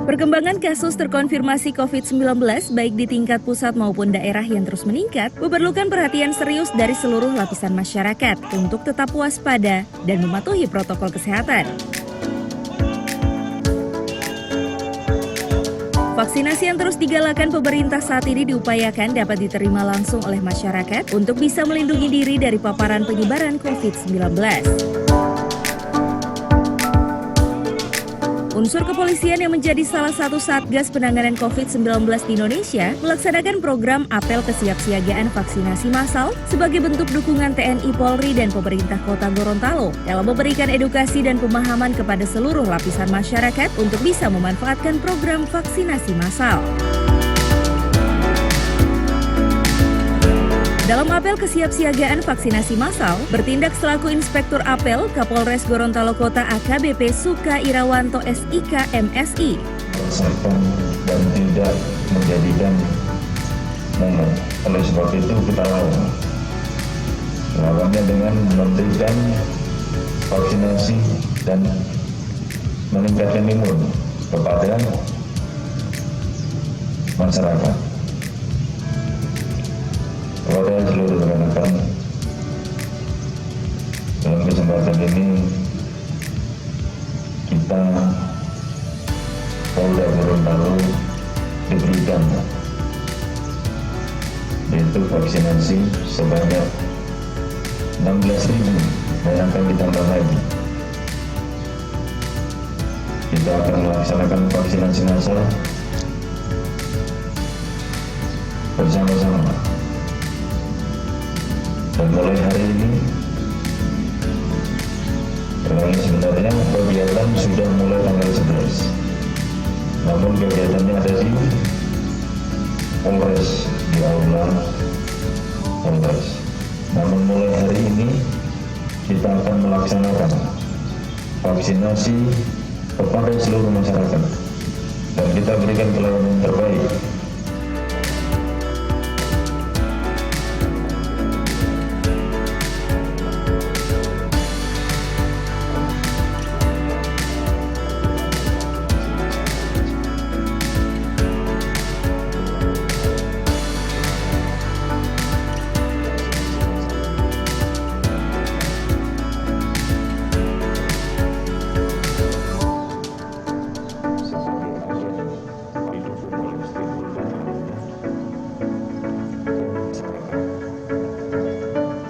Perkembangan kasus terkonfirmasi COVID-19 baik di tingkat pusat maupun daerah yang terus meningkat memerlukan perhatian serius dari seluruh lapisan masyarakat untuk tetap waspada dan mematuhi protokol kesehatan. Vaksinasi yang terus digalakan pemerintah saat ini diupayakan dapat diterima langsung oleh masyarakat untuk bisa melindungi diri dari paparan penyebaran COVID-19. Unsur kepolisian yang menjadi salah satu satgas penanganan COVID-19 di Indonesia melaksanakan program apel kesiapsiagaan vaksinasi massal sebagai bentuk dukungan TNI Polri dan pemerintah Kota Gorontalo dalam memberikan edukasi dan pemahaman kepada seluruh lapisan masyarakat untuk bisa memanfaatkan program vaksinasi massal. Dalam apel kesiapsiagaan vaksinasi massal, bertindak selaku Inspektur Apel Kapolres Gorontalo Kota AKBP Suka Irawanto SIK MSI. Dan tidak menjadikan momen. Oleh sebab itu kita melakukannya dengan memberikan vaksinasi dan meningkatkan imun kepada masyarakat. Kepada seluruh rekan-rekan, dalam kesempatan ini kita Polda Gorontalo diberikan yaitu vaksinasi sebanyak 16.000 dan akan ditambah lagi. Kita akan melaksanakan vaksinasi massal bersama-sama. Dan mulai hari ini, sebenarnya kegiatan sudah mulai tanggal 11. Namun kegiatannya ada di Polres, di aula Polres. Namun mulai hari ini, kita akan melaksanakan vaksinasi kepada seluruh masyarakat. Dan kita berikan pelayanan terbaik.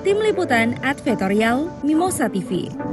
Tim Liputan Advertorial Mimosa TV.